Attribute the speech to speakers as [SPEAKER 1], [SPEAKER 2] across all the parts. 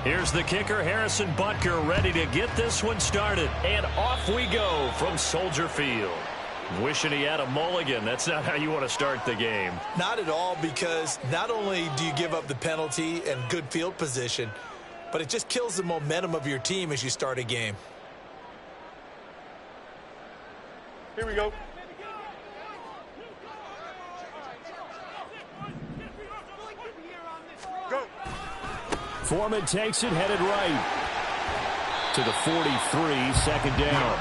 [SPEAKER 1] Here's the kicker, Harrison Butker, ready to get this one started. And off we go from Soldier Field. Wishing he had a mulligan. That's not how you want to start the game.
[SPEAKER 2] Not at all, because not only do you give up the penalty and good field position, but it just kills the momentum of your team as you start a game.
[SPEAKER 3] Here we go. Go.
[SPEAKER 1] Foreman takes it, headed right to the 43, second down.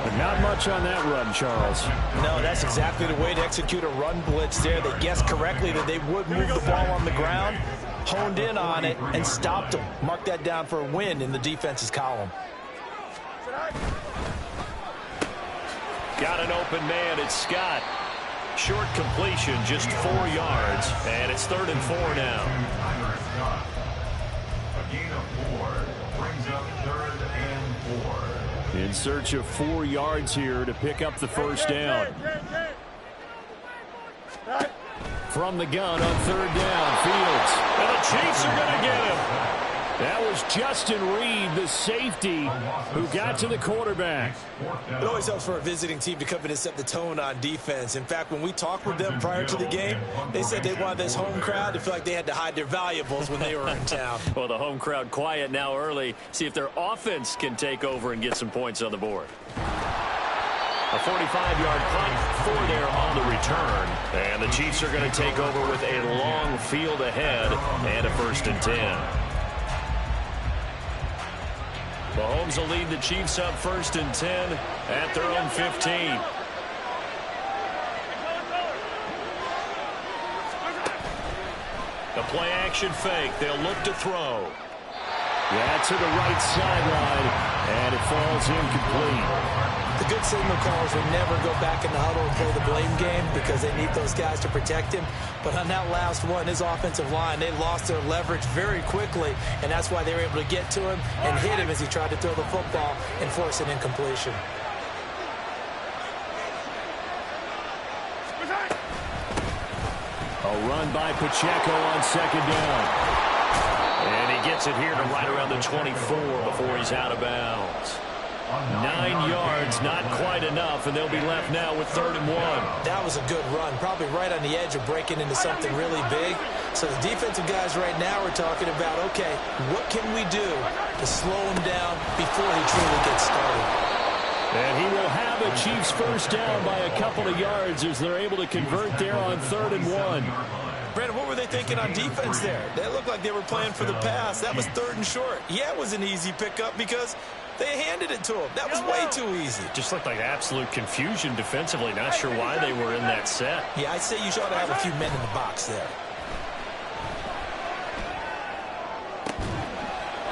[SPEAKER 1] But not much on that run, Charles.
[SPEAKER 2] No, that's exactly the way to execute a run blitz there. They guessed correctly that they would move the ball on the ground, honed in on it, and stopped them. Mark that down for a win in the defense's column.
[SPEAKER 1] Got an open man, it's Scott. Short completion, just 4 yards, and it's 3rd and 4 now.
[SPEAKER 4] A gain of 4 brings up 3rd and 4.
[SPEAKER 1] In search of 4 yards here to pick up the first down. From the gun on 3rd down, Fields. And the Chiefs are going to get him. That was Justin Reed, the safety, who got to the quarterback.
[SPEAKER 2] It always helps for a visiting team to come in and set the tone on defense. In fact, when we talked with them prior to the game, they said they wanted this home crowd to feel like they had to hide their valuables when they were in town.
[SPEAKER 1] Well, the home crowd quiet now early. See if their offense can take over and get some points on the board. A 45-yard punt for there on the return. And the Chiefs are going to take over with a long field ahead and a 1st and 10. Mahomes will lead the Chiefs up 1st and 10 at their own 15. The play action fake. They'll look to throw. Yeah, to the right sideline, and it falls incomplete.
[SPEAKER 2] The good signal callers will never go back in the huddle and play the blame game because they need those guys to protect him. But on that last one, his offensive line, they lost their leverage very quickly, and that's why they were able to get to him and hit him as he tried to throw the football and force an incompletion.
[SPEAKER 1] A run by Pacheco on 2nd down. And he gets it here to right around the 24 before he's out of bounds. 9 yards, not quite enough, and they'll be left now with 3rd and 1.
[SPEAKER 2] That was a good run, probably right on the edge of breaking into something really big. So the defensive guys right now are talking about, okay, what can we do to slow him down before he truly gets started?
[SPEAKER 1] And he will have a Chiefs first down by a couple of yards as they're able to convert there on 3rd and 1.
[SPEAKER 2] Brandon, what were they thinking on defense there? They looked like they were playing for the pass. That was 3rd and short. Yeah, it was an easy pickup because they handed it to him. That was way too easy.
[SPEAKER 1] Just looked like absolute confusion defensively. Not sure why they were in that set.
[SPEAKER 2] Yeah, I'd say you ought to have a few men in the box there.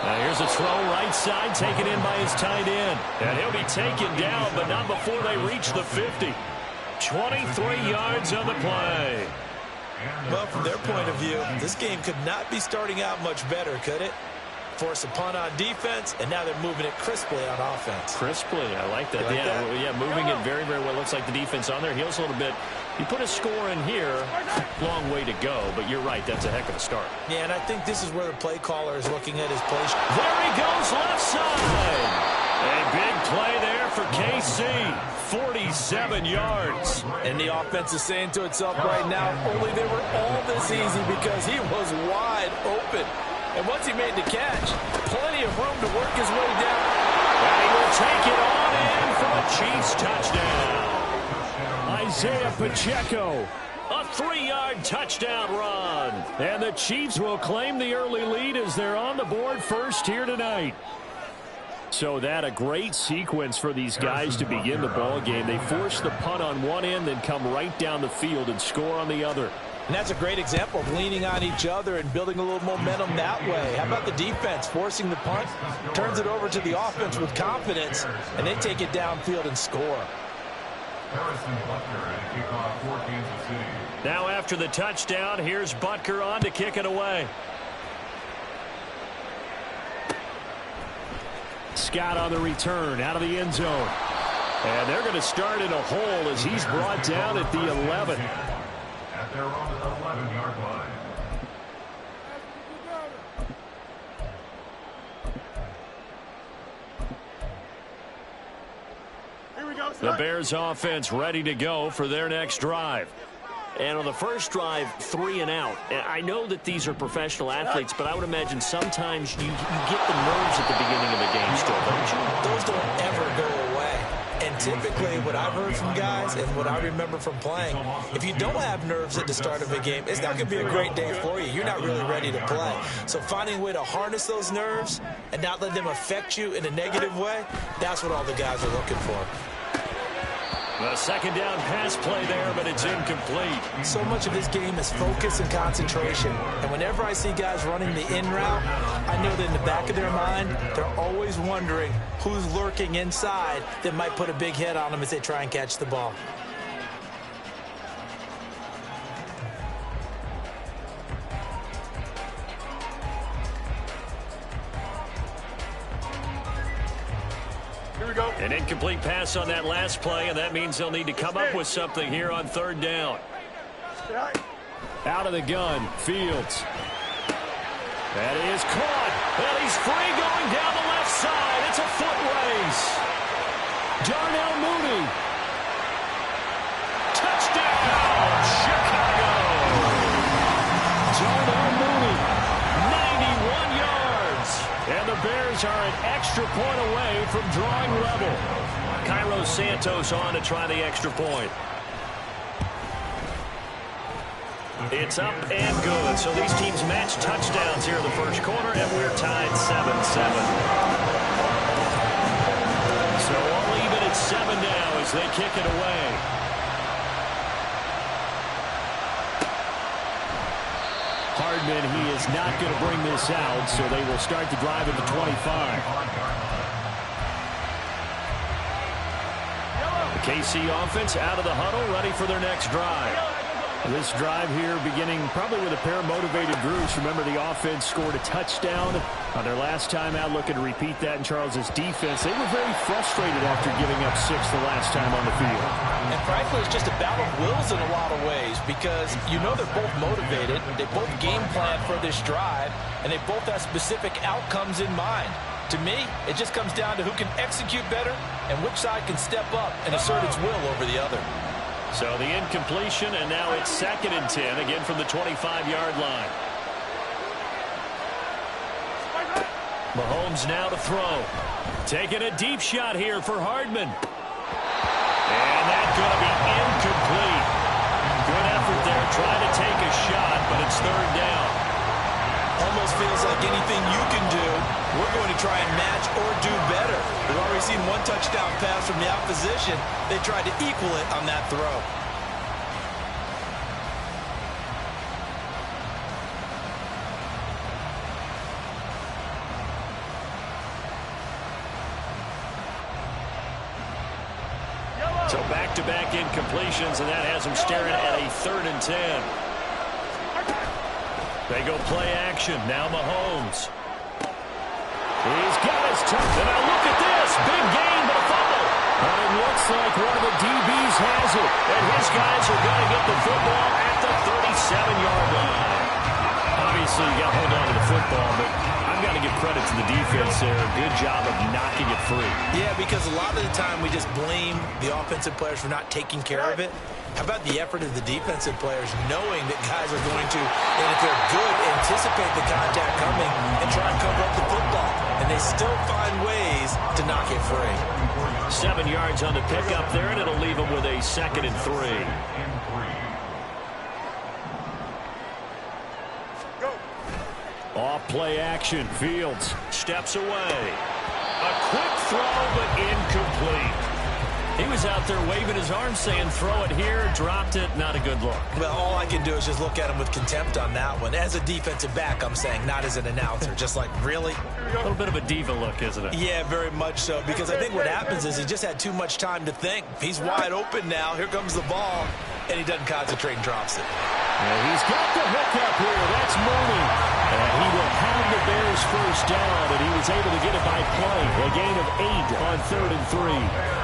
[SPEAKER 1] Now here's a throw right side, taken in by his tight end. And he'll be taken down, but not before they reach the 50. 23 yards on the play.
[SPEAKER 2] Well, from their point of view, this game could not be starting out much better, could it? Force a punt on defense, and now they're moving it crisply on offense.
[SPEAKER 1] Crisply, I like that. Yeah, moving it very, very well. Looks like the defense on their heels a little bit. You put a score in here, long way to go, but you're right, that's a heck of a start.
[SPEAKER 2] Yeah, and I think this is where the play caller is looking at his play.
[SPEAKER 1] There he goes, left side. A big play there for KC. 47 yards.
[SPEAKER 2] And the offense is saying to itself right now, only they were all this easy because he was wide open. And once he made the catch, plenty of room to work his way down.
[SPEAKER 1] And he will take it on in for a Chiefs touchdown. Isaiah Pacheco, a 3-yard touchdown run. And the Chiefs will claim the early lead as they're on the board first here tonight. So that a great sequence for these guys to begin the ball game. They force the punt on one end, then come right down the field and score on the other.
[SPEAKER 2] And that's a great example of leaning on each other and building a little momentum that way. How about the defense forcing the punt, turns it over to the offense with confidence, and they take it downfield and score.
[SPEAKER 1] Now after the touchdown, here's Butker on to kick it away. Scott on the return out of the end zone. And they're going to start in a hole as he's brought down at the 11.
[SPEAKER 4] At their own 11-yard line.
[SPEAKER 1] The Bears offense ready to go for their next drive.
[SPEAKER 5] And on the first drive, 3 and out. And I know that these are professional athletes, but I would imagine sometimes you get the nerves at the beginning of a game still, don't you?
[SPEAKER 2] Those don't ever go away. And typically what I've heard from guys and what I remember from playing, if you don't have nerves at the start of a game, it's not going to be a great day for you. You're not really ready to play. So finding a way to harness those nerves and not let them affect you in a negative way, that's what all the guys are looking for.
[SPEAKER 1] The second down pass play there, but it's incomplete.
[SPEAKER 2] So much of this game is focus and concentration. And whenever I see guys running the in route, I know that in the back of their mind, they're always wondering who's lurking inside that might put a big hit on them as they try and catch the ball.
[SPEAKER 1] An incomplete pass on that last play, and that means they'll need to come up with something here on third down. Out of the gun, Fields. That is caught. And he's free going down the left side. It's a foot race. Darnell Mooney. Touchdown, Chicago. Darnell Mooney, 91 yards. And the Bears are an extra point away from drawing level. Cairo Santos on to try the extra point. It's up and good. So these teams match touchdowns here in the first quarter, and we're tied 7-7. So all even at 7 now as they kick it away. Hardman, he is not going to bring this out, so they will start the drive at the 25. The KC offense out of the huddle, ready for their next drive. This drive here beginning probably with a pair of motivated groups. Remember, the offense scored a touchdown on their last time out, looking to repeat that in Charles's defense. They were very frustrated after giving up 6 the last time on the field.
[SPEAKER 2] And frankly, it's just a battle of wills in a lot of ways because you know they're both motivated, they both game plan for this drive, and they both have specific outcomes in mind. To me, it just comes down to who can execute better and which side can step up and assert its will over the other.
[SPEAKER 1] So the incompletion, and now it's 2nd and 10, again from the 25-yard line. Mahomes now to throw. Taking a deep shot here for Hardman. And that's going to be incomplete. Good effort there, trying to take a shot, but it's 3rd down.
[SPEAKER 2] Almost feels like anything you can do, we're going to try and match or do better. We've already seen one touchdown pass from the opposition. They tried to equal it on that throw.
[SPEAKER 1] So back-to-back incompletions, and that has them staring at a 3rd and 10. They go play action. Now Mahomes. He's got his turn. And now look at this. Big gain, but a fumble. And it looks like one of the DBs has it. And his guys are going to get the football at the 37-yard line. Obviously, you got to hold on to the football, but I've got to give credit to the defense there. Good job of knocking it free.
[SPEAKER 2] Yeah, because a lot of the time we just blame the offensive players for not taking care of it. How about the effort of the defensive players knowing that guys are going to, and if they're good, anticipate the contact coming and try and cover up the football. And they still find ways to knock it free.
[SPEAKER 1] 7 yards on the pickup there, and it'll leave them with a 2nd and 3. Off play action. Fields steps away. A quick throw, but incomplete. He was out there waving his arms saying, throw it here, dropped it, not a good look.
[SPEAKER 2] Well, all I can do is just look at him with contempt on that one. As a defensive back, I'm saying, not as an announcer. Just like, really?
[SPEAKER 1] A little bit of a diva look, isn't it?
[SPEAKER 2] Yeah, very much so. Because I think what happens is he just had too much time to think. He's wide open now. Here comes the ball. And he doesn't concentrate and drops it.
[SPEAKER 1] And he's got the hookup here. That's Mooney. And he will have the Bears first down. And he was able to get it by play. A gain of 8 on 3rd and 3.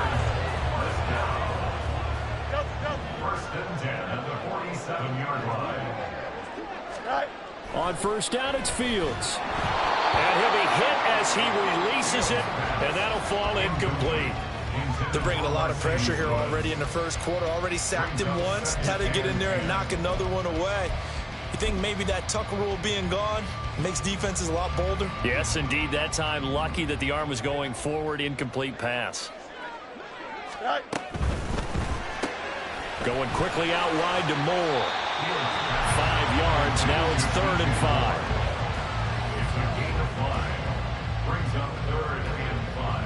[SPEAKER 1] On first down, it's Fields. And he'll be hit as he releases it, and that'll fall incomplete.
[SPEAKER 2] They're bringing a lot of pressure here already in the first quarter. Already sacked him once. Had to get in there and knock another one away. You think maybe that Tucker rule being gone makes defenses a lot bolder?
[SPEAKER 1] Yes, indeed. That time, lucky that the arm was going forward. Incomplete pass. Going quickly out wide to Moore. 5 yards. Now it's 3rd and 5.
[SPEAKER 4] It's a gain of 5. Brings up 3rd and 5.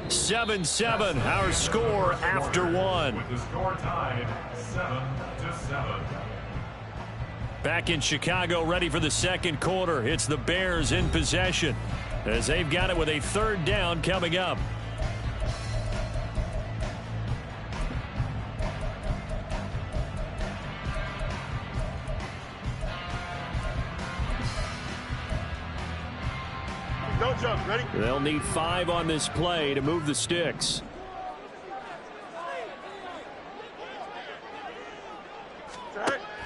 [SPEAKER 1] 7-7, our score after 1.
[SPEAKER 4] With the score tied 7-7.
[SPEAKER 1] Back in Chicago, ready for the second quarter. It's the Bears in possession as they've got it with a 3rd down coming up.
[SPEAKER 3] Don't jump. Ready?
[SPEAKER 1] They'll need 5 on this play to move the sticks.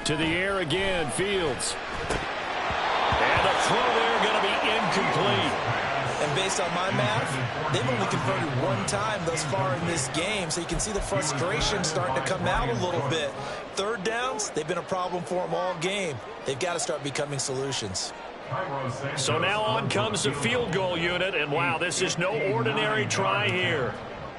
[SPEAKER 1] To the air again, Fields. And the throw there going to be incomplete.
[SPEAKER 2] And based on my math, they've only converted 1 time thus far in this game, so you can see the frustration starting to come out a little bit. 3rd downs, they've been a problem for them all game. They've got to start becoming solutions.
[SPEAKER 1] So now on comes the field goal unit, and wow, this is no ordinary try here.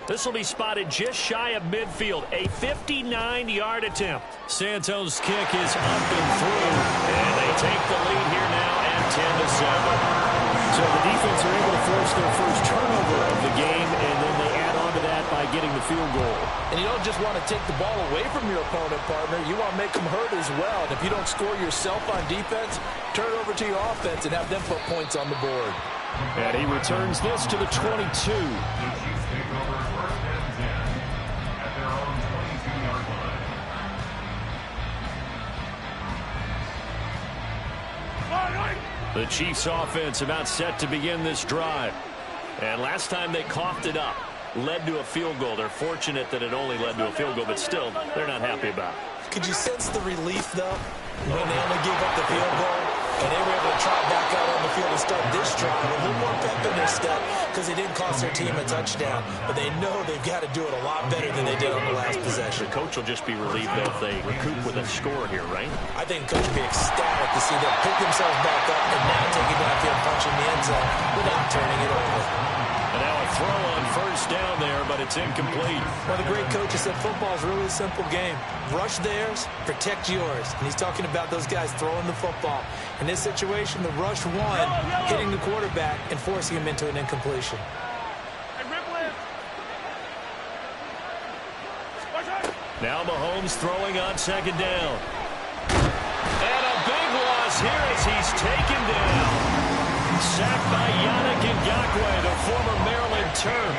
[SPEAKER 1] This will be spotted just shy of midfield, a 59-yard attempt. Santos' kick is up and through, and they take the lead here now at 10-7. So the defense are able to force their first turnover of the game, and then they add on to that by getting the field goal.
[SPEAKER 2] And you don't just want to take the ball away from your opponent, partner. You want to make them hurt as well. And if you don't score yourself on defense, turn it over to your offense and have them put points on the board.
[SPEAKER 1] And he returns this to the 22. The Chiefs offense about set to begin this drive. And last time they coughed it up, led to a field goal. They're fortunate that it only led to a field goal, but still, they're not happy about it.
[SPEAKER 2] Could you sense the relief, though, when they only gave up the field goal? And they were able to trot back out on the field and start this drive with a little more pep in their step because they didn't cost their team a touchdown. But they know they've got to do it a lot better than they did on the last possession.
[SPEAKER 1] The coach will just be relieved if they recoup with a score here, right?
[SPEAKER 2] I think the coach will be ecstatic to see them pick themselves back up and now take it downfield, punching the end zone without turning it over.
[SPEAKER 1] And now a throw on 1st down there, but it's incomplete.
[SPEAKER 2] Well, the great coach has said football is really a simple game. Rush theirs, protect yours. And he's talking about those guys throwing the football. In this situation, the rush one, hitting the quarterback and forcing him into an incompletion.
[SPEAKER 1] Now Mahomes throwing on 2nd down. And a big loss here as he's taken down. Sacked by Yannick Ngakoue, the former Maryland Terp.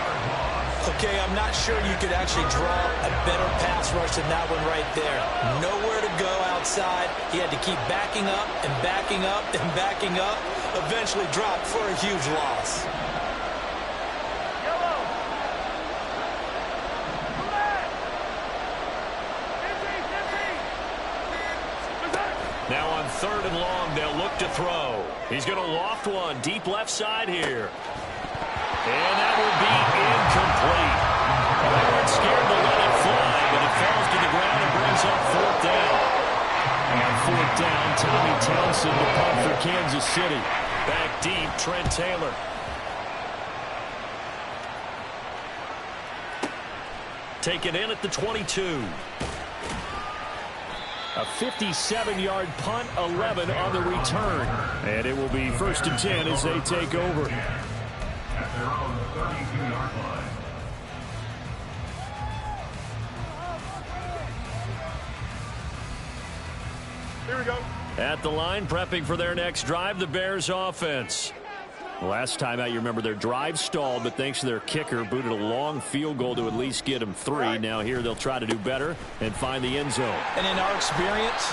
[SPEAKER 2] Okay, I'm not sure you could actually draw a better pass rush than that one right there. Nowhere to go outside. He had to keep backing up and backing up and backing up. Eventually dropped for a huge loss.
[SPEAKER 1] Now on 3rd and long, they'll look to throw. He's going to loft one deep left side here. And that will be incomplete. Well, they weren't scared to let it fly, but it falls to the ground and brings up 4th down. On 4th down, Tommy Townsend to punt for Kansas City. Back deep, Trent Taylor. Take it in at the 22. A 57-yard punt, 11 on the return. And it will be 1st and 10 as they take over.
[SPEAKER 4] At their own 32-yard line.
[SPEAKER 3] Here we go.
[SPEAKER 1] At the line, prepping for their next drive, the Bears offense. Last time out, you remember their drive stalled, but thanks to their kicker, booted a long field goal to at least get them 3. Now here they'll try to do better and find the end zone.
[SPEAKER 2] And in our experience,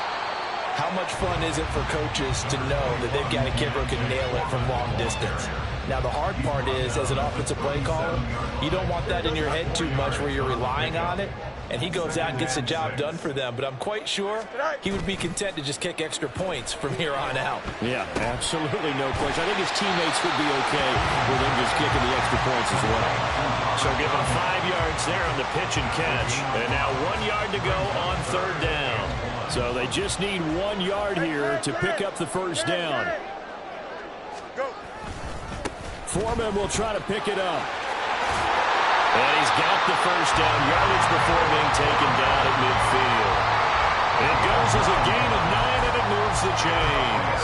[SPEAKER 2] how much fun is it for coaches to know that they've got a kicker who can nail it from long distance? Now, the hard part is, as an offensive play caller, you don't want that in your head too much where you're relying on it. and he goes out and gets the job done for them. But I'm quite sure he would be content to just kick extra points from here on out.
[SPEAKER 1] Yeah, absolutely no question. I think his teammates would be okay with him just kicking the extra points as well. So give him 5 yards there on the pitch and catch. And now 1 yard to go on third down. So they just need 1 yard here to pick up the first down. Foreman will try to pick it up. And he's got the first down yardage before being taken down at midfield. It goes as a gain of 9, and it moves the chains.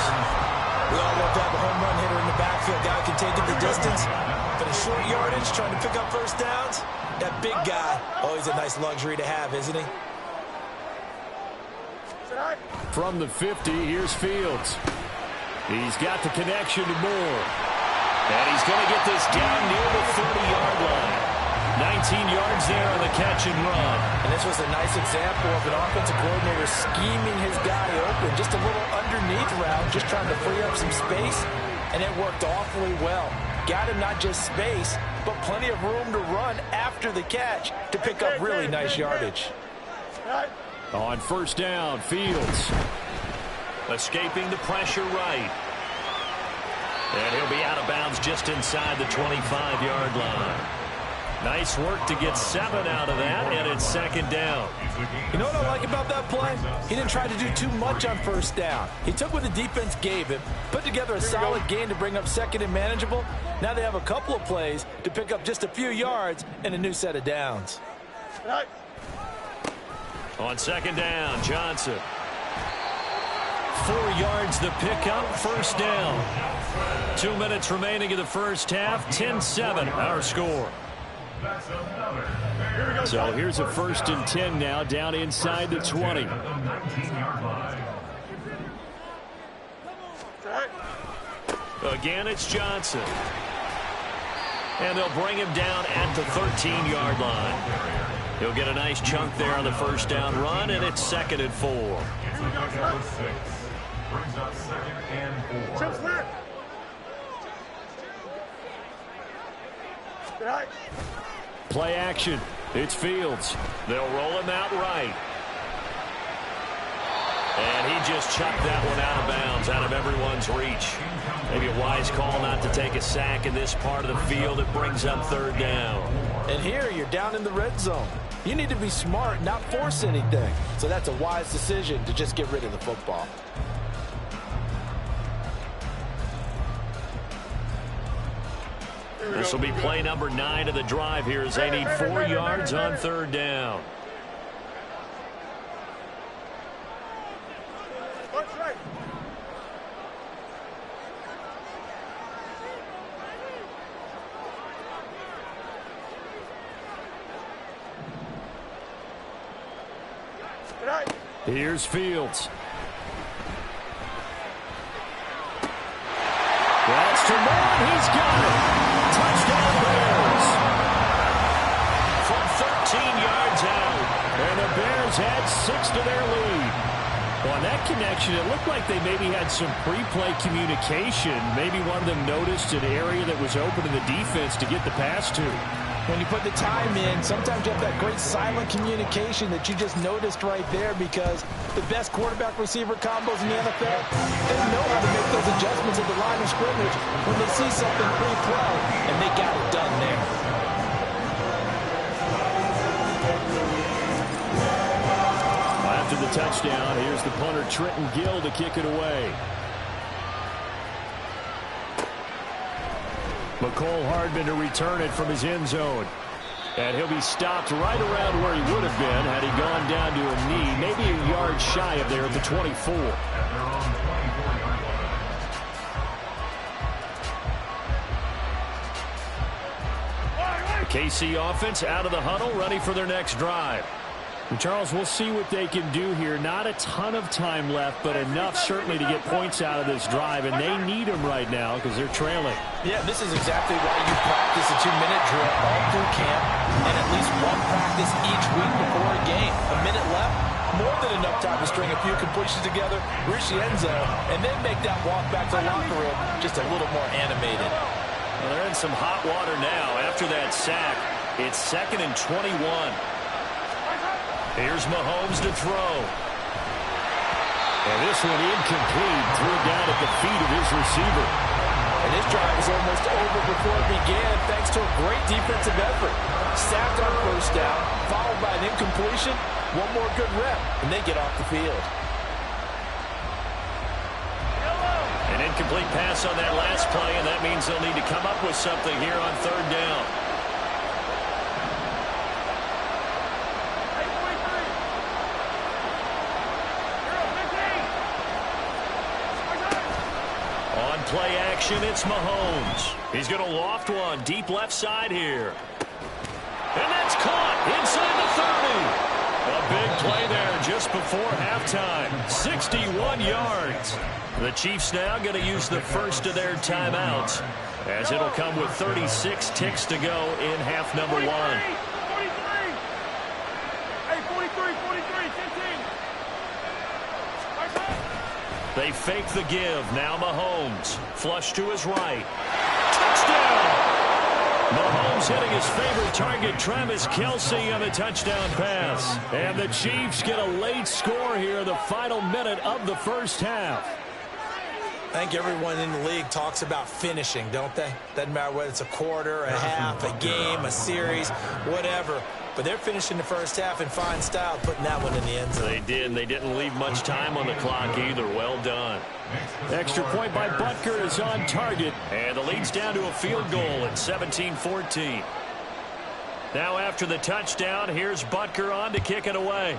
[SPEAKER 2] We all love to have a home run hitter in the backfield. Guy can take it the distance. But a short yardage, trying to pick up first downs, that big guy, always a nice luxury to have, isn't he?
[SPEAKER 1] From the 50, here's Fields. He's got the connection to Moore. And he's going to get this down near the 30-yard line. 19 yards there on the catch and run.
[SPEAKER 2] And this was a nice example of an offensive coordinator scheming his guy open. Just a little underneath route, just trying to free up some space. And it worked awfully well. Got him not just space, but plenty of room to run after the catch to pick up really nice yardage.
[SPEAKER 1] On first down, Fields.
[SPEAKER 5] Escaping the pressure right. And he'll be out of bounds just inside the 25-yard line. Nice work to get 7 out of that, and it's second down.
[SPEAKER 2] You know what I like about that play? He didn't try to do too much on first down. He took what the defense gave him, put together a solid gain to bring up second and manageable. Now they have a couple of plays to pick up just a few yards and a new set of downs.
[SPEAKER 1] On second down, Johnson. 4 yards the pickup, first down. 2 minutes remaining in the first half, 10-7 our score. So here's a 1st and 10 now, down inside the 20. Again, it's Johnson. And they'll bring him down at the 13-yard line. He'll get a nice chunk there on the first down run, and it's 2nd and 4.
[SPEAKER 4] Brings up 2nd and 4.
[SPEAKER 1] Play action. It's Fields. They'll roll him out right. And he just chucked that one out of bounds, out of everyone's reach. Maybe a wise call not to take a sack in this part of the field. It brings up third down.
[SPEAKER 2] And here you're down in the red zone. You need to be smart, not force anything. So that's a wise decision to just get rid of the football.
[SPEAKER 1] This will be play number 9 of the drive here as they need 4 yards on third down. Here's Fields. That's to Moore. He's got it. Touchdown Bears. From 13 yards out. And the Bears had 6 to their lead. On that connection, it looked like they maybe had some pre-play communication. Maybe one of them noticed an area that was open in the defense to get the pass to.
[SPEAKER 2] When you put the time in, sometimes you have that great silent communication that you just noticed right there, because the best quarterback-receiver combos in the NFL, they know how to make those adjustments at the line of scrimmage when they see something pre-play, and they got it done there.
[SPEAKER 1] After the touchdown, here's the punter Trenton Gill to kick it away. McCole Hardman to return it from his end zone. And he'll be stopped right around where he would have been had he gone down to a knee, maybe a yard shy of there at the 24. The KC offense out of the huddle, ready for their next drive. And Charles, we'll see what they can do here. Not a ton of time left, but enough certainly to get points out of this drive, and they need them right now because they're trailing.
[SPEAKER 2] Yeah, this is exactly why you practice a 2-minute drill all through camp and at least one practice each week before a game. A minute left, more than enough time to string a few completions together, reach the end zone, and then make that walk back to the locker room just a little more animated.
[SPEAKER 1] Well, they're in some hot water now. After that sack, it's 2nd and 21.
[SPEAKER 5] Here's Mahomes to throw.
[SPEAKER 1] And this one incomplete. Threw it down at the feet of his receiver.
[SPEAKER 2] And this drive was almost over before it began thanks to a great defensive effort. Sacked on first down, followed by an incompletion. One more good rep, and they get off the field.
[SPEAKER 5] An incomplete pass on that last play, and that means they'll need to come up with something here on third down. On play action, it's Mahomes. He's going to loft one deep left side here. And that's caught inside the 30. A big play there just before halftime. 61 yards. The Chiefs now going to use the first of their timeouts, as it'll come with 36 ticks to go in half number 1.
[SPEAKER 3] 43. Hey, 43, 15.
[SPEAKER 5] They fake the give. Now Mahomes. Flush to his right. Touchdown! Mahomes hitting his favorite target, Travis Kelce, on the touchdown pass. And the Chiefs get a late score here, the final minute of the first half.
[SPEAKER 2] I think everyone in the league talks about finishing, don't they? Doesn't matter whether it's a quarter, a half, a game, a series, whatever. But they're finishing the first half in fine style, putting that one in the end zone.
[SPEAKER 5] They did, and they didn't leave much time on the clock either. Well done.
[SPEAKER 1] Extra point by Butker is on target.
[SPEAKER 5] And the lead's down to a field goal at 17-14. Now after the touchdown, here's Butker on to kick it away.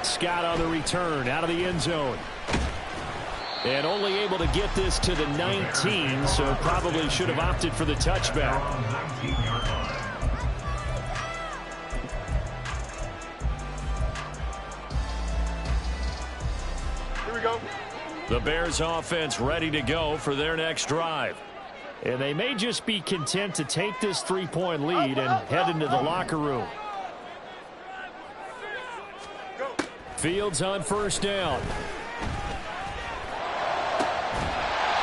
[SPEAKER 1] Scott on the return out of the end zone. And only able to get this to the 19, so probably should have opted for the touchback.
[SPEAKER 3] Here we go.
[SPEAKER 1] The Bears offense ready to go for their next drive. And they may just be content to take this 3-point lead and head into the locker room. Fields on first down.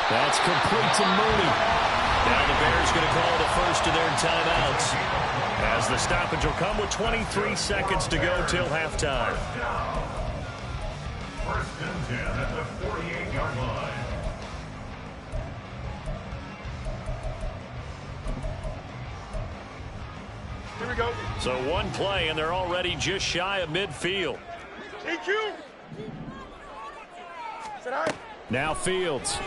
[SPEAKER 1] That's complete to Mooney.
[SPEAKER 5] Now the Bears going to call the first of their timeouts, as the stoppage will come with 23 seconds to go till halftime.
[SPEAKER 4] First and 10 at the 48-yard line.
[SPEAKER 3] Here we go.
[SPEAKER 5] So one play, and they're already just shy of midfield.
[SPEAKER 3] EQ. Sit high.
[SPEAKER 1] Now Fields.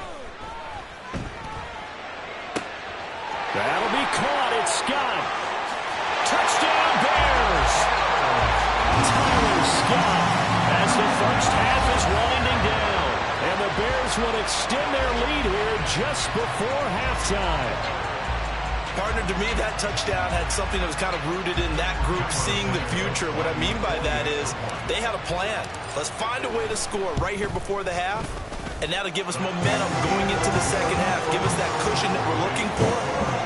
[SPEAKER 1] That'll be caught. It's Scott. Touchdown Bears. Tyler Scott, as the first half is winding down. And the Bears will extend their lead here just before halftime.
[SPEAKER 2] Partner, to me, that touchdown had something that was kind of rooted in that group seeing the future. What I mean by that is they had a plan. Let's find a way to score right here before the half, and that'll give us momentum going into the second half. Give us that cushion that we're looking for.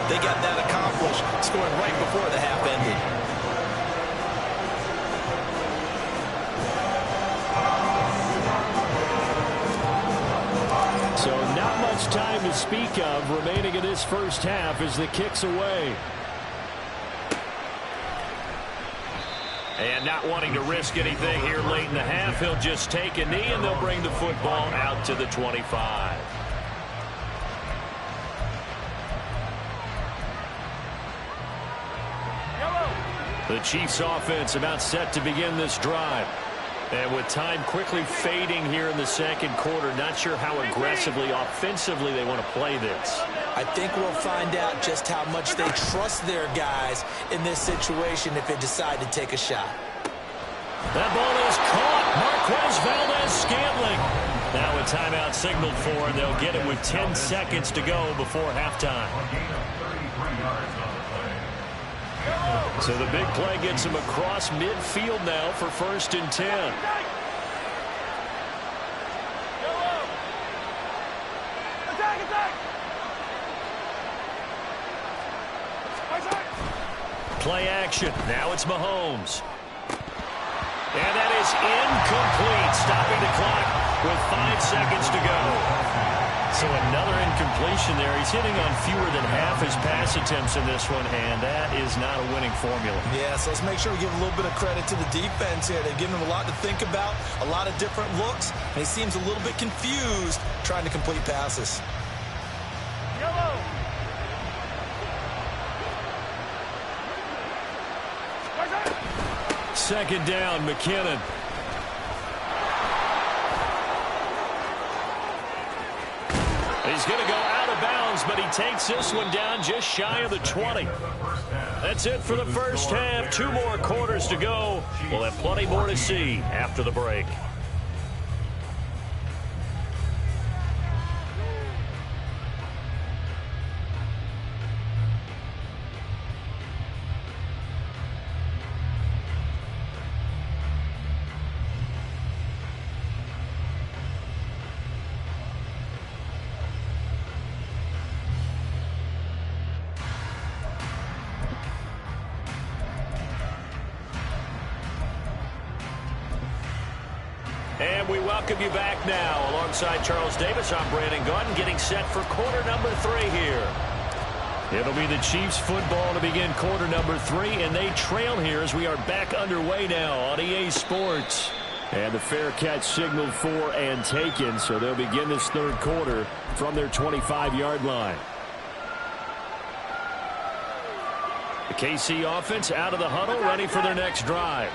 [SPEAKER 2] They got that accomplished, scoring right before the half ended.
[SPEAKER 1] So not much time to speak of remaining in this first half as the kick's away.
[SPEAKER 5] And not wanting to risk anything here late in the half, he'll just take a knee, and they'll bring the football out to the 25. The Chiefs offense about set to begin this drive. And with time quickly fading here in the second quarter, not sure how aggressively, offensively they want to play this.
[SPEAKER 2] I think we'll find out just how much they trust their guys in this situation if they decide to take a shot.
[SPEAKER 5] That ball is caught. Marquez Valdez-Scantling. Now a timeout signaled for, and they'll get it with 10 seconds to go before halftime. So the big play gets him across midfield now for 1st and 10. Play action. Now it's Mahomes. And that is incomplete, stopping the clock with 5 seconds to go. So another incompletion there. He's hitting on fewer than half his pass attempts in this one, and that is not a winning formula.
[SPEAKER 2] Yeah, so let's make sure we give a little bit of credit to the defense here. They've given him a lot to think about, a lot of different looks, and he seems a little bit confused trying to complete passes.
[SPEAKER 3] Yellow.
[SPEAKER 1] Second down, McKinnon. He's going to go out of bounds, but he takes this one down just shy of the 20. That's it for the first half. 2 more quarters to go. We'll have plenty more to see after the break. And we welcome you back now. Alongside Charles Davis, I'm Brandon Gaudin, getting set for quarter number 3 here. It'll be the Chiefs football to begin quarter number 3, and they trail here as we are back underway now on EA Sports. And the fair catch signaled for and taken, so they'll begin this third quarter from their 25-yard line. The KC offense out of the huddle, ready for their next drive.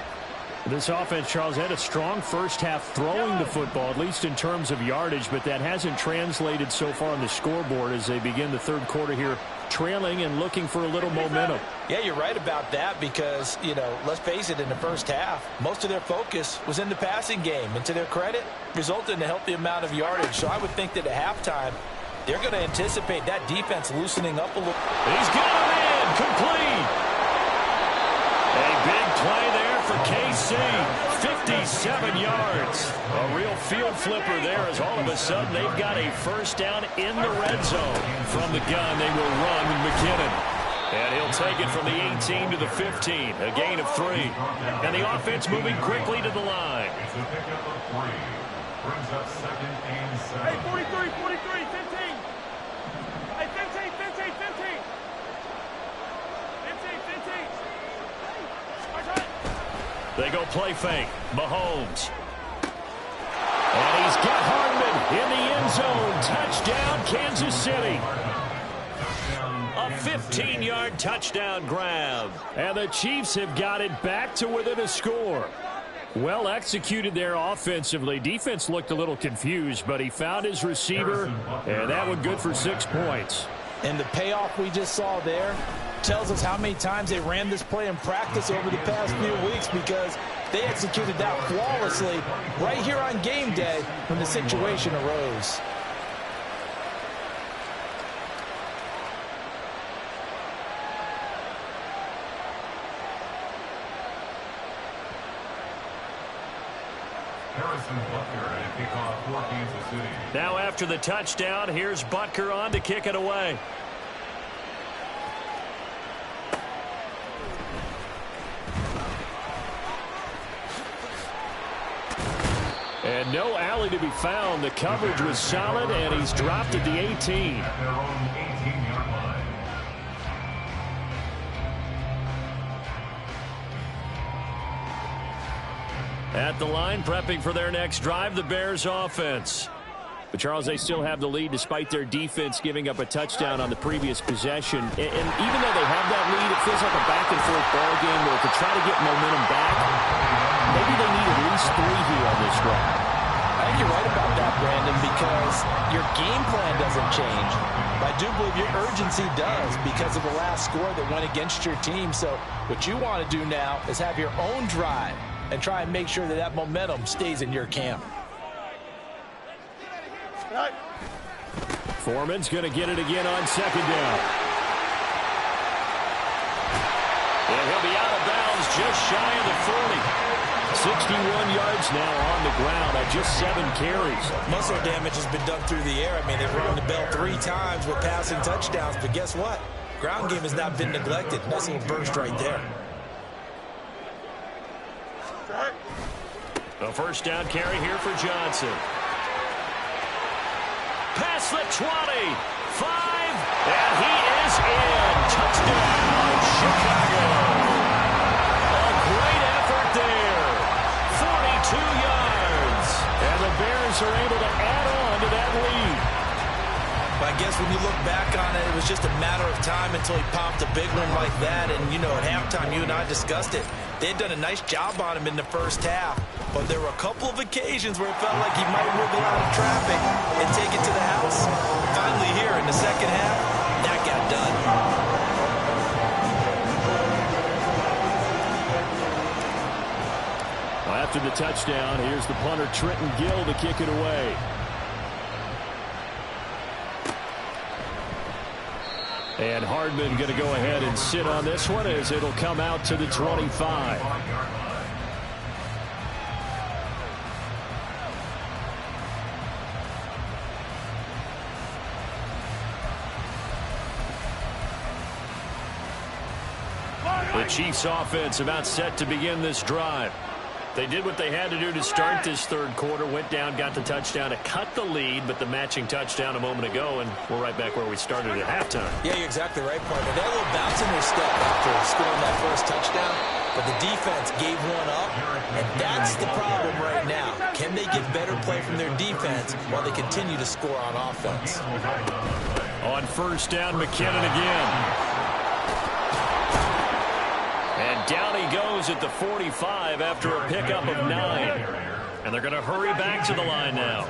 [SPEAKER 1] This offense, Charles, had a strong first half throwing the football, at least in terms of yardage, but that hasn't translated so far on the scoreboard as they begin the third quarter here, trailing and looking for a little momentum.
[SPEAKER 2] Yeah, you're right about that because, you know, let's face it, in the first half, most of their focus was in the passing game. And to their credit, resulted in a healthy amount of yardage. So I would think that at halftime, they're going to anticipate that defense loosening up a little.
[SPEAKER 1] He's got him in, complete. A big play there for KC, 57 yards. A real field flipper there as all of a sudden they've got a first down in the red zone. From the gun, they will run with McKinnon. And he'll take it from the 18 to the 15, a gain of 3. And the offense moving quickly to the line.
[SPEAKER 4] It's a pickup of 3. Brings up 2nd and 7.
[SPEAKER 3] Hey, 43, 43, 15. Hey, 15, 15, 15. 15, 15.
[SPEAKER 1] They go play fake. Mahomes. And he's got Hardman in the end zone. Touchdown, Kansas City. A 15-yard touchdown grab. And the Chiefs have got it back to within a score. Well executed there offensively. Defense looked a little confused, but he found his receiver, and that one good for 6 points.
[SPEAKER 2] And the payoff we just saw there tells us how many times they ran this play in practice over the past few weeks, because they executed that flawlessly right here on game day when the situation arose.
[SPEAKER 1] Now after the touchdown, here's Butker on to kick it away. And no alley to be found. The coverage was solid, and he's dropped at the 18. At the line, prepping for their next drive, the Bears offense. But, Charles, they still have the lead despite their defense giving up a touchdown on the previous possession. And even though they have that lead, it feels like a back-and-forth ball game where to try to get momentum back, maybe they need at least 3 here on this drive.
[SPEAKER 2] I think you're right about that, Brandon, because your game plan doesn't change. But I do believe your urgency does because of the last score that went against your team. So what you want to do now is have your own drive and try and make sure that that momentum stays in your camp.
[SPEAKER 1] Foreman's going to get it again on second down. And he'll be out of bounds just shy of the 40. 61 yards now on the ground at just 7 carries.
[SPEAKER 2] Muscle damage has been done through the air. I mean, they've rung the bell 3 times with passing touchdowns, but guess what? Ground game has not been neglected. Nice little burst right there.
[SPEAKER 1] A first down carry here for Johnson. past the 20. 5. And he is in. Touchdown, Chicago. A great effort there. 42 yards. And the Bears are able to add on to that lead.
[SPEAKER 2] I guess when you look back on it, it was just a matter of time until he popped a big one like that. And, you know, at halftime, you and I discussed it. They had done a nice job on him in the first half. But there were a couple of occasions where it felt like he might wiggle out of traffic and take it to the house. Finally here in the second half, that got done.
[SPEAKER 1] Well, after the touchdown, here's the punter, Trenton Gill, to kick it away. And Hardman going to go ahead and sit on this one as it'll come out to the 25. The Chiefs offense about set to begin this drive. They did what they had to do to start this third quarter, went down, got the touchdown to cut the lead, but the matching touchdown a moment ago, and we're right back where we started at halftime.
[SPEAKER 2] Yeah, you're exactly right, partner. They had a little bounce in their step after scoring that first touchdown, but the defense gave one up, and that's the problem right now. Can they get better play from their defense while they continue to score on offense?
[SPEAKER 1] On first down, McKinnon again. And down he goes at the 45 after a pickup of 9. And they're going to hurry back to the line now.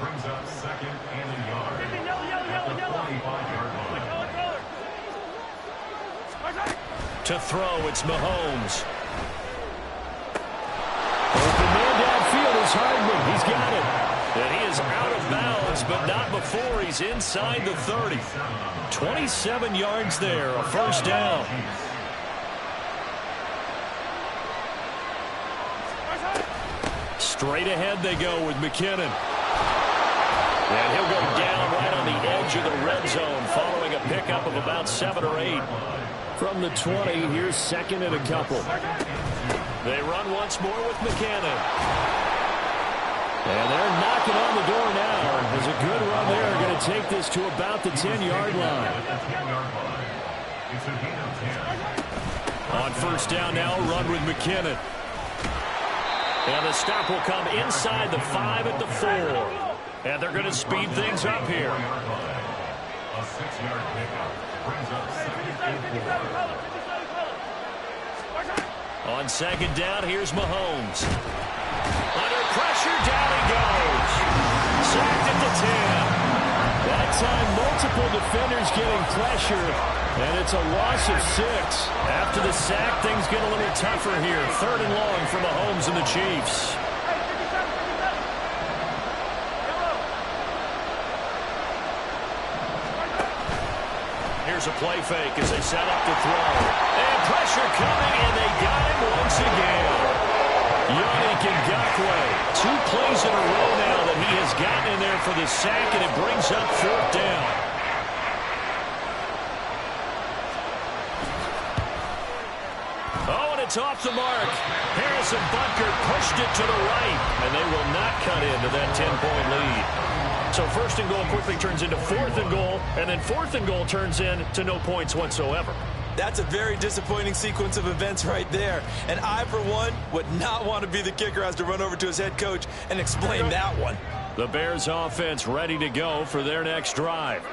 [SPEAKER 4] Brings up second and a yard. At the 45-yard line.
[SPEAKER 1] To throw, it's Mahomes. Open man downfield is Hardman. He's got it. And he is out of bounds, but not before he's inside the 30. 27 yards there, a first down. Straight ahead they go with McKinnon. And he'll go down right on the edge of the red zone following a pickup of about 7 or 8. From the 20, here's second and a couple. They run once more with McKinnon. And they're knocking on the door now. There's a good run there. Going to take this to about the 10-yard line. On first down now, run with McKinnon. And the stop will come inside the 5 at the 4. And they're going to speed things up here.
[SPEAKER 4] A 6-yard pickup brings up second and 4.
[SPEAKER 1] On second down, here's Mahomes. Under pressure, down he goes. Sacked at the 10. That time, multiple defenders getting pressure, and it's a loss of 6. After the sack, things get a little tougher here. 3rd and long for Mahomes and the Chiefs. Here's a play fake as they set up to throw. And pressure coming, and they got him once again. Yannick Ngakoue, 2 plays in a row now that he has gotten in there for the sack, and it brings up 4th down. Oh, and it's off the mark. Harrison Butker pushed it to the right, and they will not cut into that 10-point lead. So 1st and goal quickly turns into 4th and goal, and then 4th and goal turns into no points whatsoever.
[SPEAKER 2] That's a very disappointing sequence of events right there. And I, for one, would not want to be the kicker who has to run over to his head coach and explain that one.
[SPEAKER 1] The Bears offense ready to go for their next drive.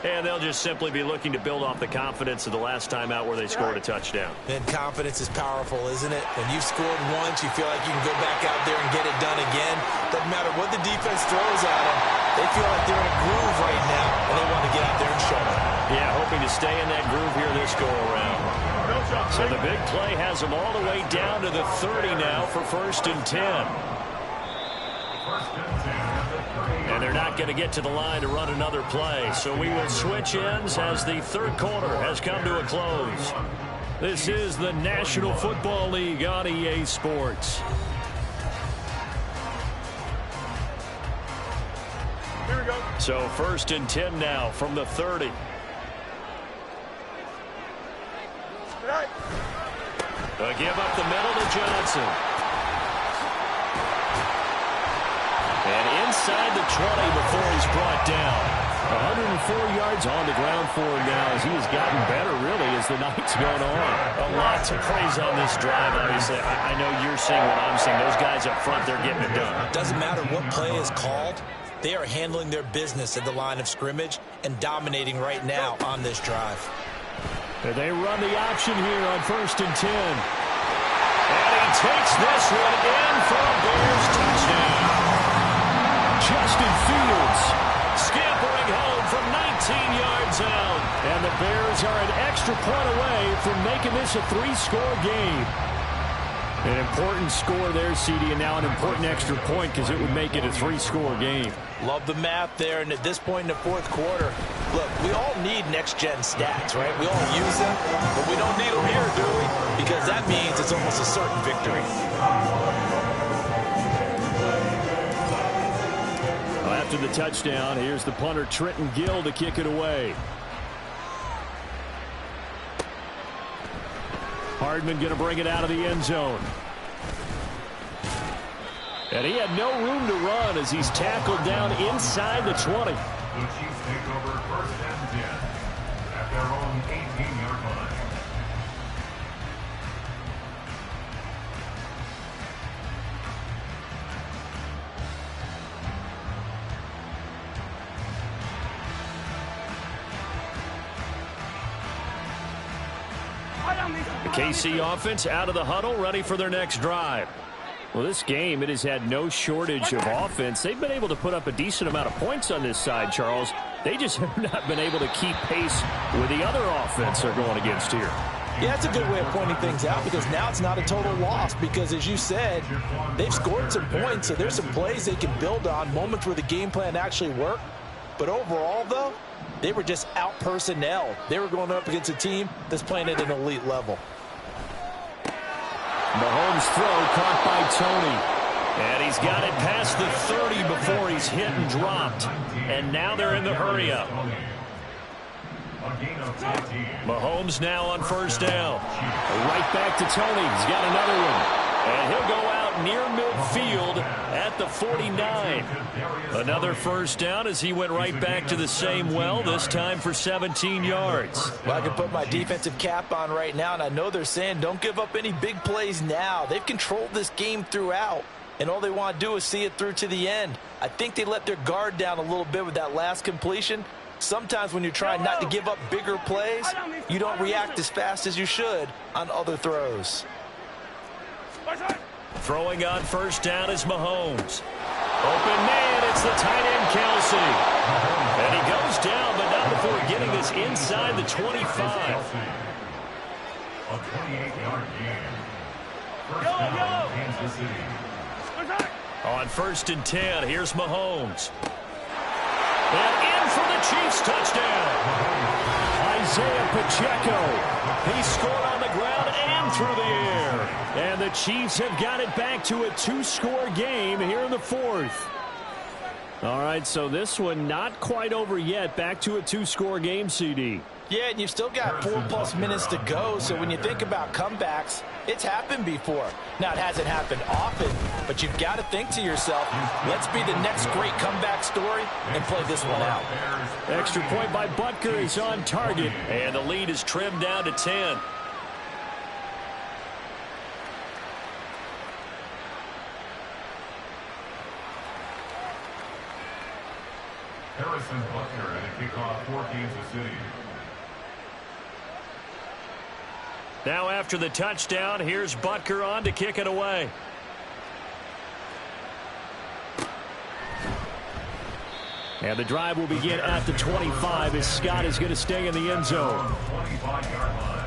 [SPEAKER 1] And they'll just simply be looking to build off the confidence of the last time out where they scored a touchdown.
[SPEAKER 2] And confidence is powerful, isn't it? When you've scored once, you feel like you can go back out there and get it done again. Doesn't matter what the defense throws at them. They feel like they're in a groove right now, and they want to get out there and show them.
[SPEAKER 1] Yeah, hoping to stay in that groove here this go-around. So the big play has them all the way down to the 30 now for 1st and 10. And they're not going to get to the line to run another play. So we will switch ends as the 3rd quarter has come to a close. This is the National Football League on EA Sports.
[SPEAKER 3] Here we go.
[SPEAKER 1] So 1st and 10 now from the 30. Give up the middle to Johnson.
[SPEAKER 5] inside the 20 before he's brought down.
[SPEAKER 1] 104 yards on the ground for him now as he has gotten better, really, as the night's gone on.
[SPEAKER 5] A lot to praise on this drive, obviously. I know you're seeing what I'm seeing. Those guys up front, they're getting it done.
[SPEAKER 2] Doesn't matter what play is called. They are handling their business at the line of scrimmage and dominating right now on this drive.
[SPEAKER 1] And they run the option here on 1st and 10.
[SPEAKER 5] And he takes this one in for a Bears touchdown.
[SPEAKER 1] Justin Fields
[SPEAKER 5] scampering home from 19 yards out.
[SPEAKER 1] And the Bears are an extra point away from making this a 3-score game. An important score there, CD, and now an important extra point because it would make it a 3-score game.
[SPEAKER 2] Love the math there, and at this point in the 4th quarter, look, we all need next-gen stats, right? We all use them, but we don't need them here, do we? Because that means it's almost a certain victory.
[SPEAKER 1] After the touchdown, here's the punter, Trenton Gill, to kick it away. Hardman going to bring it out of the end zone. And he had no room to run as he's tackled down inside the 20.
[SPEAKER 4] The Chiefs take over 1st and 10 at their own 18-yard line.
[SPEAKER 1] The KC offense out of the huddle, ready for their next drive. Well, this game, it has had no shortage of offense. They've been able to put up a decent amount of points on this side, Charles. They just have not been able to keep pace with the other offense they're going against here.
[SPEAKER 2] Yeah, that's a good way of pointing things out because now it's not a total loss because, as you said, they've scored some points, so there's some plays they can build on, moments where the game plan actually worked. But overall, though, they were just out-personnel. They were going up against a team that's playing at an elite level.
[SPEAKER 1] Mahomes' throw caught by Tony.
[SPEAKER 5] And he's got it past the 30 before he's hit and dropped. And now they're in the hurry-up. Mahomes now on 1st down.
[SPEAKER 1] Right back to Tony. He's got another one.
[SPEAKER 5] And he'll go out near midfield at the 49. Another 1st down as he went right back to the same well, this time for 17 yards.
[SPEAKER 2] Well, I can put my defensive cap on right now, and I know they're saying don't give up any big plays now. They've controlled this game throughout, and all they want to do is see it through to the end. I think they let their guard down a little bit with that last completion. Sometimes when you're trying not to give up bigger plays, you don't react as fast as you should on other throws.
[SPEAKER 5] Throwing on 1st down is Mahomes. Open man, it's the tight end Kelsey. And he goes down, but not before getting this inside the 25.
[SPEAKER 4] A 28-yard gain. 1st down, Kansas City.
[SPEAKER 5] On 1st and 10, here's Mahomes. And in for the Chiefs touchdown.
[SPEAKER 1] Isaiah Pacheco.
[SPEAKER 5] He scored on the ground and through the air.
[SPEAKER 1] And the Chiefs have got it back to a 2-score game here in the 4th. All right, so this one not quite over yet. Back to a 2-score game, CD.
[SPEAKER 2] Yeah, and you've still got 4+ minutes to go, so when you think about comebacks, it's happened before. Now, it hasn't happened often, but you've got to think to yourself, let's be the next great comeback story and play this one out.
[SPEAKER 1] Extra point by Butker is on target.
[SPEAKER 5] And the lead is trimmed down to 10.
[SPEAKER 4] Harrison Butker at a kickoff for Kansas City.
[SPEAKER 5] Now after the touchdown, here's Butker on to kick it away.
[SPEAKER 1] And the drive will begin at the 25 as Scott is going to stay in the end zone.
[SPEAKER 4] 25-yard line.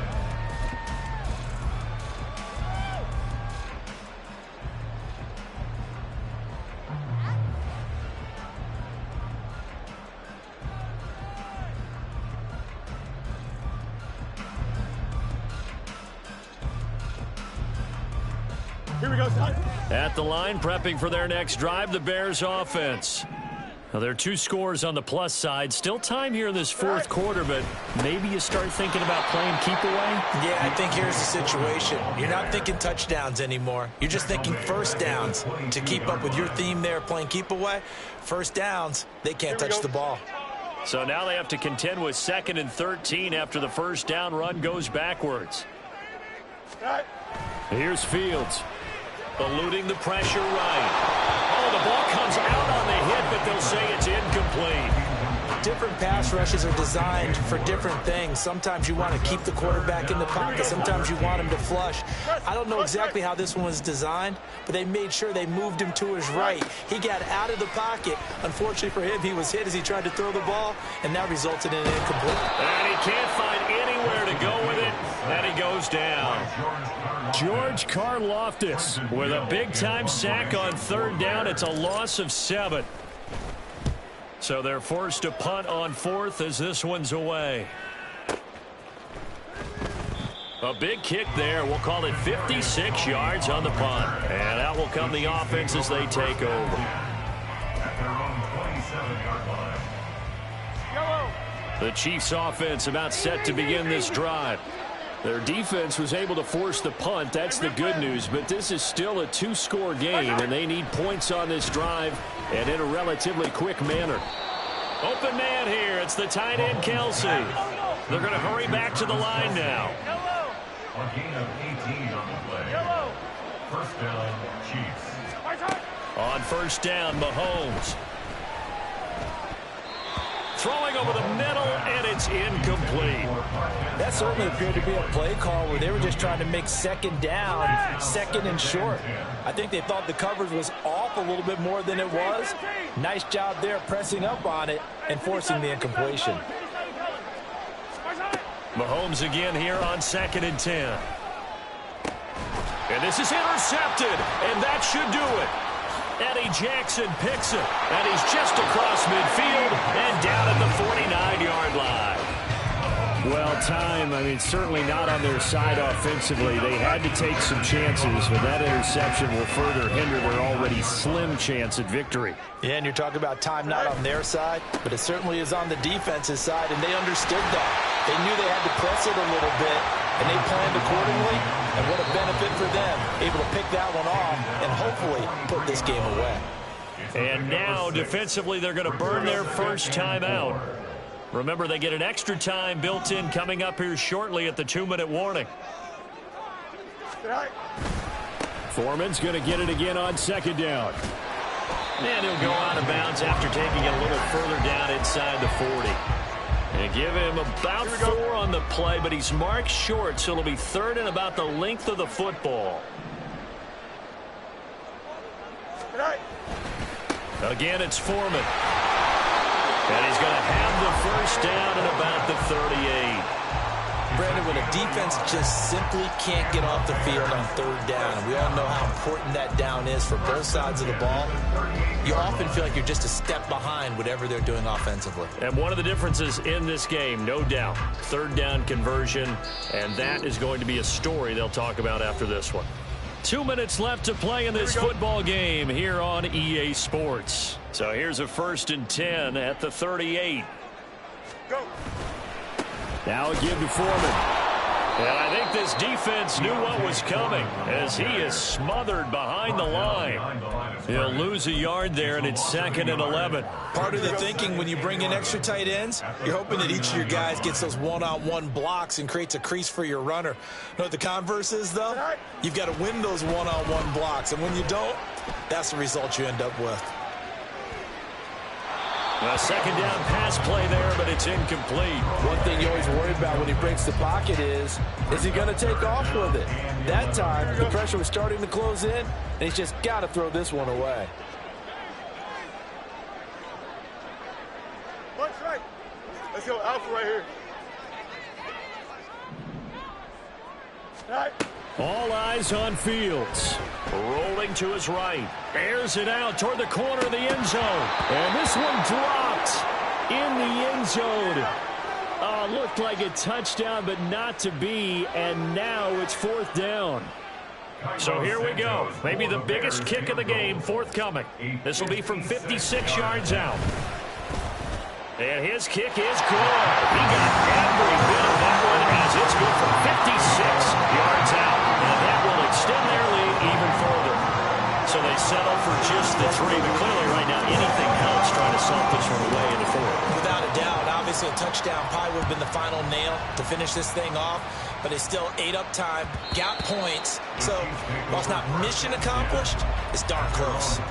[SPEAKER 3] Here we go, son.
[SPEAKER 5] At the line, prepping for their next drive, the Bears offense.
[SPEAKER 1] Well, there are 2 scores on the plus side. Still time here in this fourth quarter, but maybe you start thinking about playing keep away?
[SPEAKER 2] Yeah, I think here's the situation. You're not thinking touchdowns anymore. You're just thinking first downs. To keep up with your theme there, playing keep away, first downs, they can't touch the ball.
[SPEAKER 1] So now they have to contend with 2nd and 13 after the first down run goes backwards. Here's Fields. Eluding the pressure right. Oh, the ball comes out on the hit, but they'll say it's incomplete.
[SPEAKER 2] Different pass rushes are designed for different things. Sometimes you want to keep the quarterback in the pocket. Sometimes you want him to flush. I don't know exactly how this one was designed, but they made sure they moved him to his right. He got out of the pocket. Unfortunately for him, he was hit as he tried to throw the ball, and that resulted in an incomplete.
[SPEAKER 1] And he can't find anywhere to go with it, and he goes down. George Karlaftis with a big-time sack on 3rd down. It's a loss of 7. So they're forced to punt on 4th as this one's away. A big kick there. We'll call it 56 yards on the punt. And out will come the offense as they take over.
[SPEAKER 4] At their own 27-yard line.
[SPEAKER 1] The Chiefs offense about set to begin this drive. Their defense was able to force the punt. That's the good news. But this is still a 2-score game, and they need points on this drive and in a relatively quick manner. Open man here. It's the tight end, Kelsey. They're going to hurry back to the line now.
[SPEAKER 4] A gain of 18 on the play. First down, Chiefs.
[SPEAKER 1] On first down, Mahomes. Throwing over the middle, and it's incomplete.
[SPEAKER 2] That certainly appeared to be a play call where they were just trying to make 2nd down, 2nd and short. I think they thought the coverage was off a little bit more than it was. Nice job there pressing up on it and forcing the incompletion.
[SPEAKER 1] Mahomes again here on 2nd and 10. And this is intercepted, and that should do it. Eddie Jackson picks it, and he's just across midfield and down at the 49-yard line. Well, time, certainly not on their side offensively. They had to take some chances, but that interception will further hinder their already slim chance at victory.
[SPEAKER 2] Yeah, and you're talking about time not on their side, but it certainly is on the defense's side, and they understood that. They knew they had to press it a little bit, and they planned accordingly, and what a benefit for them, able to pick that one off and hopefully put this game away.
[SPEAKER 1] And now, defensively, they're going to burn their first time out. Remember, they get an extra time built in coming up here shortly at the 2-minute warning. Foreman's going to get it again on 2nd down. And he'll go out of bounds after taking it a little further down inside the 40. And give him about 4 on the play, but he's marked short, so it'll be 3rd and about the length of the football. Again, it's Foreman. And he's going to have the first down at about the 38.
[SPEAKER 2] Brandon, when a defense just simply can't get off the field on 3rd down, and we all know how important that down is for both sides of the ball, you often feel like you're just a step behind whatever they're doing offensively.
[SPEAKER 1] And one of the differences in this game, no doubt, 3rd down conversion, and that is going to be a story they'll talk about after this one. 2 minutes left to play in this football game here on EA Sports. So here's a 1st and 10 at the 38.
[SPEAKER 3] Go.
[SPEAKER 1] Now a give to Foreman. And I think this defense knew what was coming as he is smothered behind the line. He'll lose a yard there, and it's 2nd and 11.
[SPEAKER 2] Part of the thinking when you bring in extra tight ends, you're hoping that each of your guys gets those one-on-one blocks and creates a crease for your runner. You know what the converse is, though? You've got to win those one-on-one blocks, and when you don't, that's the result you end up with.
[SPEAKER 1] A 2nd down pass play there, but it's incomplete.
[SPEAKER 2] One thing you always worry about when he breaks the pocket is he going to take off with it? That time, the pressure was starting to close in, and he's just got to throw this one away.
[SPEAKER 3] Punch right. Let's go. Alpha right here. All right.
[SPEAKER 1] All eyes on Fields. Rolling to his right. Airs it out toward the corner of the end zone. And this one dropped in the end zone. Looked like a touchdown, but not to be. And now it's 4th down. So here we go. Maybe the biggest kick of the game forthcoming. This will be from 56 yards out. And his kick is good. He got every bit of that one as it's good from 56 yards out. And that will extend their lead even further. So they settle for just the 3. But clearly right now anything helps trying to salt this one away in the 4th.
[SPEAKER 2] Without a doubt, obviously a touchdown probably would have been the final nail to finish this thing off. But it's still ate up time, got points. So while it's not mission accomplished, it's darn close.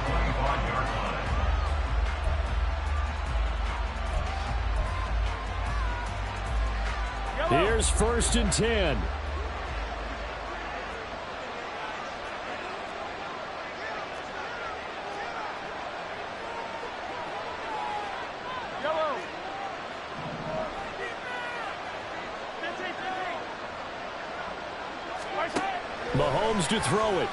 [SPEAKER 1] Here's 1st and 10.
[SPEAKER 3] Yellow. 15.
[SPEAKER 1] Mahomes to throw it.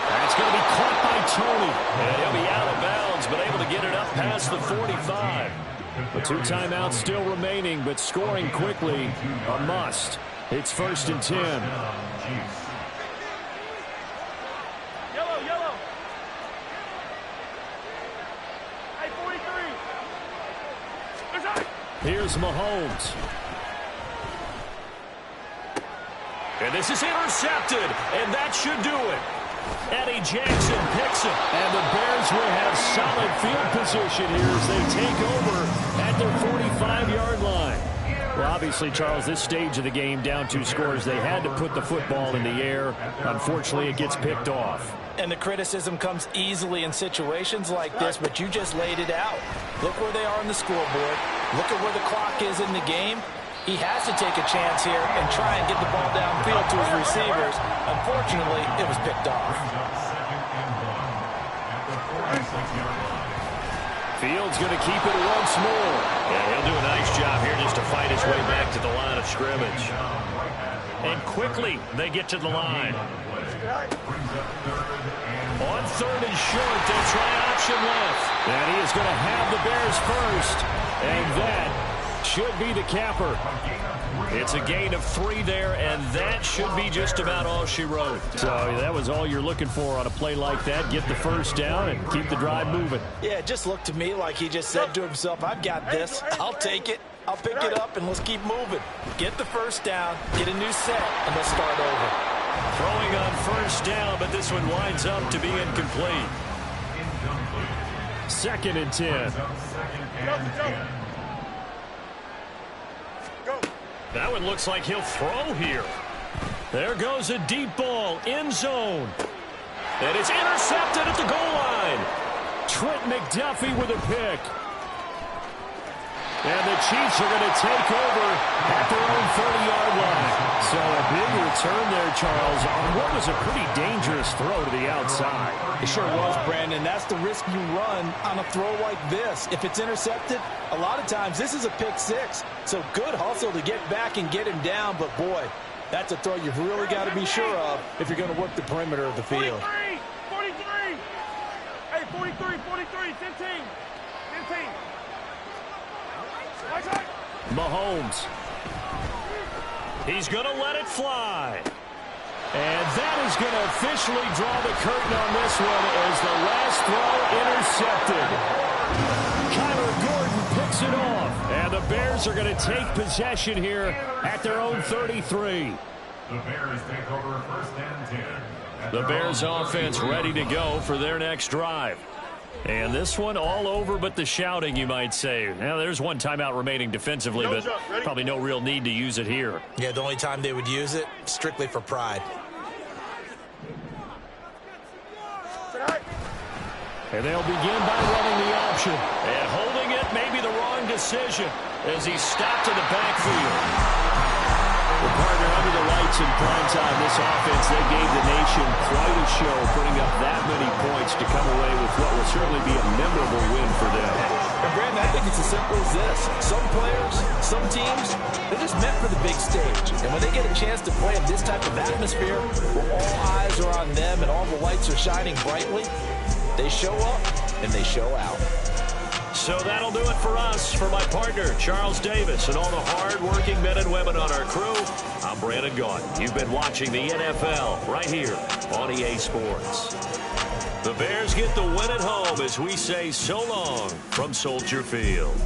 [SPEAKER 1] That's going to be caught by Tony. And he'll be out of bounds, but able to get it up past the 45. The 2 timeouts still remaining, but scoring quickly a must. It's 1st and 10.
[SPEAKER 3] Yellow, yellow. Hey, 43.
[SPEAKER 1] Here's Mahomes. And this is intercepted, and that should do it. Eddie Jackson picks it, and the Bears will have solid field position here as they take over at their 45-yard line. Well, obviously, Charles, this stage of the game, down 2 scores, they had to put the football in the air. Unfortunately, it gets picked off.
[SPEAKER 2] And the criticism comes easily in situations like this, but you just laid it out. Look where they are on the scoreboard. Look at where the clock is in the game. He has to take a chance here and try and get the ball downfield to his receivers. Unfortunately, it was picked off.
[SPEAKER 1] Fields going to keep it once more.
[SPEAKER 5] Yeah, he'll do a nice job here just to fight his way back to the line of scrimmage.
[SPEAKER 1] And quickly, they get to the line. On 3rd and short, they'll try option left. And he is going to have the Bears first. And that should be the capper. It's a gain of 3 there, and that should be just about all she wrote. So that was all you're looking for on a play like that. Get the first down and keep the drive moving.
[SPEAKER 2] Yeah, it just looked to me like he just said to himself, I've got this. I'll take it. I'll pick it up, and let's keep moving. Get the first down, get a new set, and let's start over.
[SPEAKER 1] Throwing on 1st down, but this one winds up to be incomplete. 2nd and 10. That one looks like he'll throw here. There goes a deep ball, end zone. And it's intercepted at the goal line. Trent McDuffie with a pick. And the Chiefs are going to take over at their own 30-yard line. So a big return there, Charles, on what was a pretty dangerous throw to the outside.
[SPEAKER 2] It sure was, Brandon. That's the risk you run on a throw like this. If it's intercepted, a lot of times this is a pick 6. So good hustle to get back and get him down. But, boy, that's a throw you've really got to be sure of if you're going to work the perimeter of the field.
[SPEAKER 3] 43. Hey, 43, 15.
[SPEAKER 1] Mahomes. He's going to let it fly. And that is going to officially draw the curtain on this one as the last throw intercepted. Kyler Gordon picks it off. And the Bears are going to take possession here at their own 33.
[SPEAKER 4] The Bears take over 1st and 10.
[SPEAKER 1] The Bears offense ready to go for their next drive. And this one all over but the shouting, you might say. Now, there's 1 timeout remaining defensively, but probably no real need to use it here.
[SPEAKER 2] Yeah, the only time they would use it, strictly for pride.
[SPEAKER 1] And they'll begin by running the option. And holding it may be the wrong decision as he's stopped in the backfield. The partner under the lights in prime time, this offense, they gave the nation quite a show, putting up that many points to come away with what will certainly be a memorable win for them.
[SPEAKER 2] And Brandon, I think it's as simple as this. Some players, some teams, they're just meant for the big stage. And when they get a chance to play in this type of atmosphere, where all eyes are on them and all the lights are shining brightly, they show up and they show out.
[SPEAKER 1] So that'll do it for us. For my partner, Charles Davis, and all the hard-working men and women on our crew, I'm I'm Brandon Gaudin. You've been watching the NFL right here on EA Sports. The Bears get the win at home as we say so long from Soldier Field.